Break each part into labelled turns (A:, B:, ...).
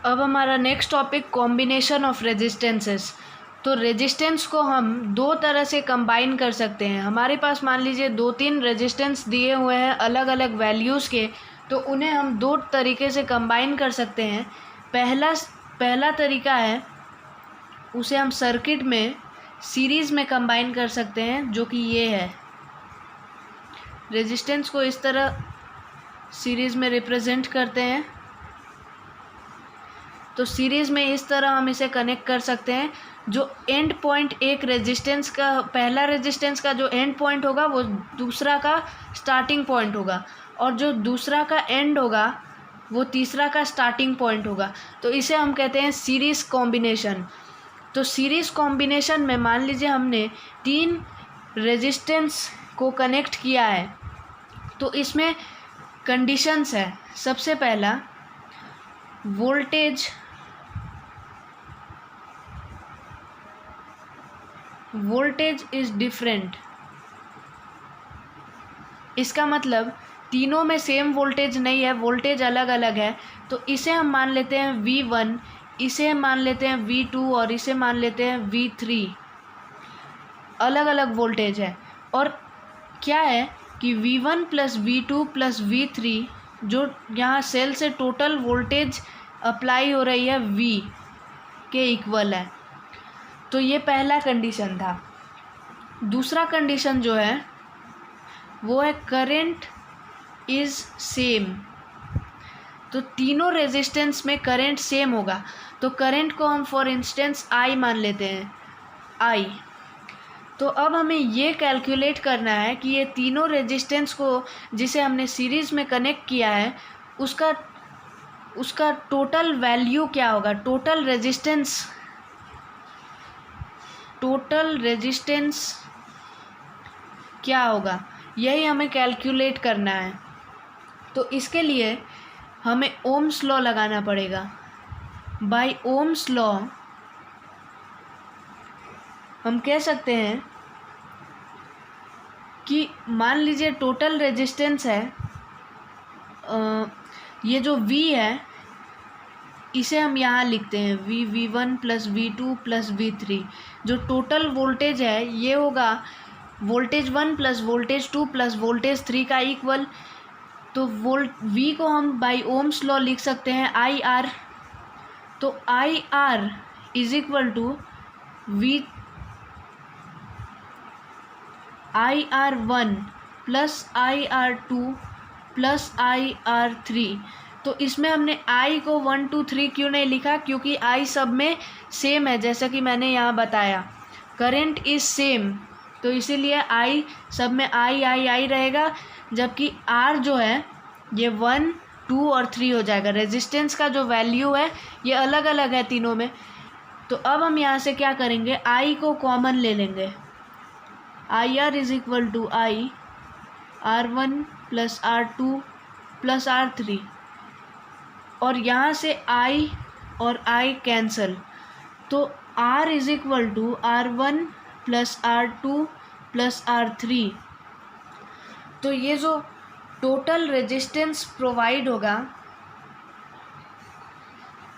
A: अब हमारा next topic combination of resistances. तो रेजिस्टेंस को हम दो तरह से कंबाइन कर सकते हैं। हमारे पास मान लीजिए 2-3 रेजिस्टेंस दिए हुए हैं अलग अलग वैल्यूज़ के, तो उन्हें हम दो तरीके से कंबाइन कर सकते हैं। पहला तरीका है, उसे हम सर्किट में सीरीज़ में कंबाइन कर सकते हैं, जो कि ये है। रेजिस्टेंस को इस तरह सीरीज़ में रिप्रेजेंट करते हैं। तो सीरीज़ में इस तरह हम इसे कनेक्ट कर सकते हैं। जो एंड पॉइंट एक रेजिस्टेंस का, पहला रेजिस्टेंस का जो एंड पॉइंट होगा वो दूसरा का स्टार्टिंग पॉइंट होगा, और जो दूसरा का एंड होगा वो तीसरा का स्टार्टिंग पॉइंट होगा। तो इसे हम कहते हैं सीरीज़ कॉम्बिनेशन। तो सीरीज़ कॉम्बिनेशन में मान लीजिए हमने 3 रेजिस्टेंस को कनेक्ट किया है, तो इसमें कंडीशंस है। सबसे पहला, वोल्टेज इज़ डिफरेंट। इसका मतलब तीनों में सेम वोल्टेज नहीं है, वोल्टेज अलग अलग है। तो इसे हम मान लेते हैं V1, इसे हम मान लेते हैं V2 और इसे मान लेते हैं V3। अलग अलग वोल्टेज है। और क्या है कि V1 plus V2 plus V3, जो यहाँ सेल से टोटल वोल्टेज अप्लाई हो रही है V के इक्वल है। तो ये पहला कंडीशन था। दूसरा कंडीशन जो है वो है करंट इज़ सेम। तो तीनों रेजिस्टेंस में करंट सेम होगा। तो करंट को हम फॉर इंस्टेंस I मान लेते हैं, I। तो अब हमें ये कैलकुलेट करना है कि ये तीनों रेजिस्टेंस को जिसे हमने सीरीज़ में कनेक्ट किया है उसका टोटल वैल्यू क्या होगा, टोटल रेजिस्टेंस क्या होगा, यही हमें कैलकुलेट करना है। तो इसके लिए हमें ओम्स लॉ लगाना पड़ेगा। बाय ओम्स लॉ हम कह सकते हैं कि मान लीजिए टोटल रेजिस्टेंस है, ये जो V है इसे हम यहाँ लिखते हैं V1 plus V2 plus V3। जो टोटल वोल्टेज है ये होगा voltage 1 plus voltage 2 plus voltage 3 का इक्वल। तो V को हम बाय ओम्स लॉ लिख सकते हैं IR। तो IR is equal to IR1 plus IR2 plus IR3। तो इसमें हमने I को 1 2 3 क्यों नहीं लिखा, क्योंकि I सब में सेम है, जैसा कि मैंने यहाँ बताया। करंट इज़ सेम, तो इसीलिए I सब में I रहेगा, जबकि R जो है ये 1 2 और 3 हो जाएगा। रेजिस्टेंस का जो वैल्यू है ये अलग अलग है तीनों में। तो अब हम यहाँ से क्या करेंगे, I को कॉमन ले लेंगे। IR is equal to R1 plus R2 plus R3, और यहाँ से I और I कैंसल। तो R is equal to R1 plus R2 plus R3। तो ये जो टोटल रेजिस्टेंस प्रोवाइड होगा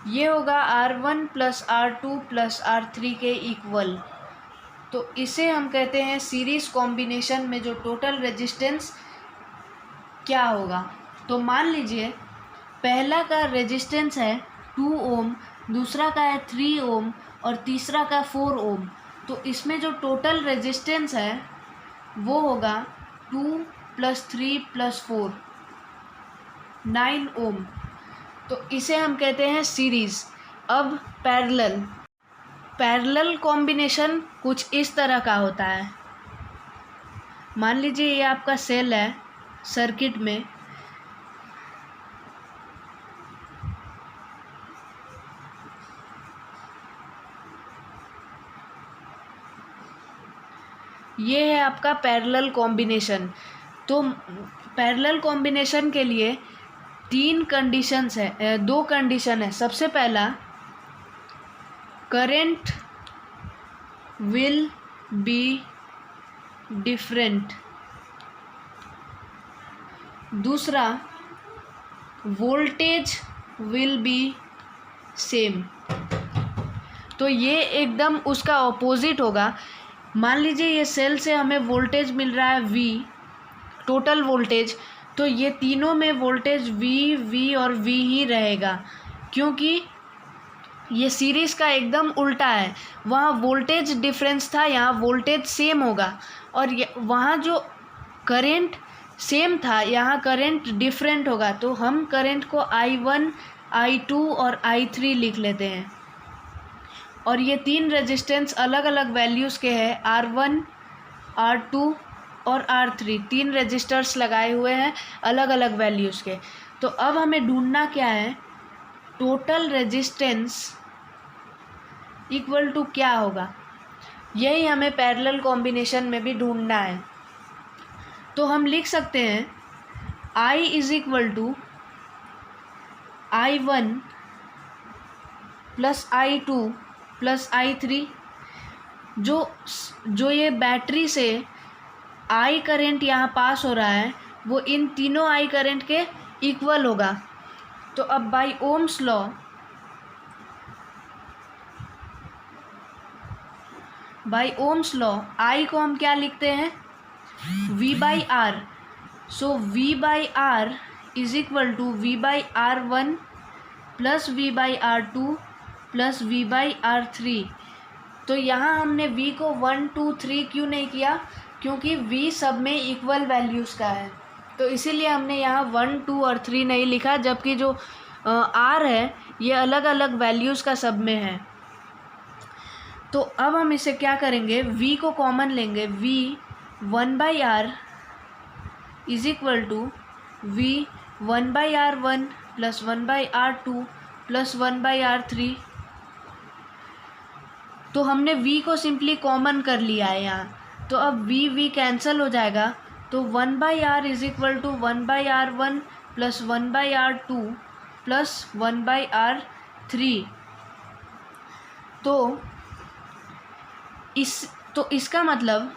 A: ये होगा R1 plus R2 plus R3 के इक्वल। तो इसे हम कहते हैं सीरीज़ कॉम्बिनेशन में जो टोटल रेजिस्टेंस क्या होगा। तो मान लीजिए पहला का रेजिस्टेंस है 2 ओम, दूसरा का है 3 ओम और तीसरा का 4 ओम। तो इसमें जो टोटल रेजिस्टेंस है वो होगा 2 प्लस 3 प्लस 4 9 ओम। तो इसे हम कहते हैं सीरीज़। अब पैरेलल कॉम्बिनेशन कुछ इस तरह का होता है। मान लीजिए ये आपका सेल है सर्किट में, ये है आपका पैरेलल कॉम्बिनेशन। तो पैरेलल कॉम्बिनेशन के लिए 2 कंडीशन है। सबसे पहला, करंट विल बी डिफरेंट। दूसरा, वोल्टेज विल बी सेम। तो ये एकदम उसका ऑपोजिट होगा। मान लीजिए ये सेल से हमें वोल्टेज मिल रहा है V, टोटल वोल्टेज, तो ये तीनों में वोल्टेज V और V ही रहेगा, क्योंकि ये सीरीज़ का एकदम उल्टा है। वहाँ वोल्टेज डिफरेंस था, यहाँ वोल्टेज सेम होगा, और वहाँ जो करंट सेम था यहाँ करंट डिफरेंट होगा। तो हम करंट को I1, I2 और I3 लिख लेते हैं। और ये तीन रेजिस्टेंस अलग अलग वैल्यूज़ के हैं, R1, R2 और R3, तीन रजिस्टर्स लगाए हुए हैं अलग अलग वैल्यूज़ के। तो अब हमें ढूंढना क्या है, टोटल रेजिस्टेंस इक्वल टू क्या होगा, यही हमें पैरेलल कॉम्बिनेशन में भी ढूंढना है। तो हम लिख सकते हैं I is equal to I1 plus I2 plus I3। जो ये बैटरी से I करंट यहाँ पास हो रहा है वो इन तीनों I करंट के इक्वल होगा। तो अब बाय ओम्स लॉ I को हम क्या लिखते हैं, V by R। So V by R is equal to V by R1 plus V by R2 plus V by R3। तो यहाँ हमने V को 1, 2, 3 क्यों नहीं किया, क्योंकि V सब में इक्वल वैल्यूज़ का है, तो इसीलिए हमने यहाँ 1, 2 और 3 नहीं लिखा, जबकि जो R है ये अलग अलग वैल्यूज़ का सब में है। तो अब हम इसे क्या करेंगे, V को कॉमन लेंगे, V 1 by R is equal to V 1 by R1 plus 1 by R2 plus 1 by R3। तो हमने V को सिंपली कॉमन कर लिया है यहाँ, तो अब V कैंसिल हो जाएगा। तो 1 by R is equal to 1 by R1 plus 1 by R2 plus 1 by R3। तो इसका मतलब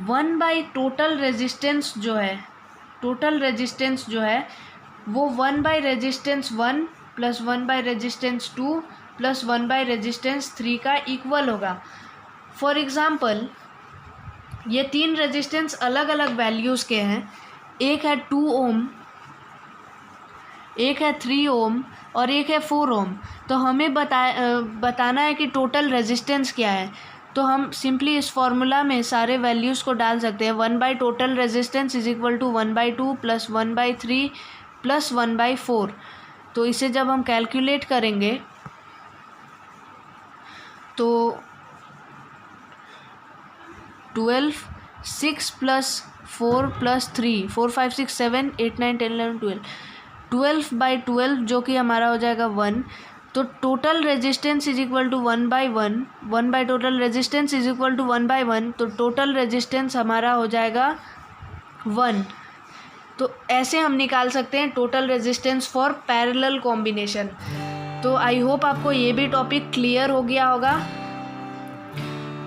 A: 1 बाई टोटल रेजिस्टेंस जो है वो 1 by resistance 1 plus 1 by resistance 2 plus 1 by resistance 3 का इक्वल होगा। फॉर एग्ज़ाम्पल ये तीन रेजिस्टेंस अलग अलग वैल्यूज़ के हैं, एक है 2 ओम, एक है 3 ओम और एक है 4 ओम। तो हमें बताना है कि टोटल रेजिस्टेंस क्या है। तो हम सिंपली इस फॉर्मूला में सारे वैल्यूज़ को डाल सकते हैं। 1 by total resistance is equal to 1 by 2 plus 1 by 3 plus 1 by 4। तो इसे जब हम कैलकुलेट करेंगे तो 12, 6 प्लस 4 प्लस 3, 4, 5, 6, 7, 8, 9, 10, 11, 12 बाई 12 जो कि हमारा हो जाएगा 1। तो total resistance is equal to 1 by 1, 1 by total resistance is equal to 1 by 1। तो टोटल रेजिस्टेंस हमारा हो जाएगा 1। तो ऐसे हम निकाल सकते हैं total resistance for parallel combination. तो आई होप आपको ये भी टॉपिक क्लियर हो गया होगा।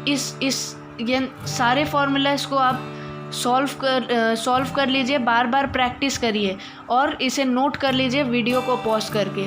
A: ये सारे फॉर्मूलाज को आप सॉल्व कर लीजिए, बार बार प्रैक्टिस करिए और इसे नोट कर लीजिए वीडियो को पॉज करके।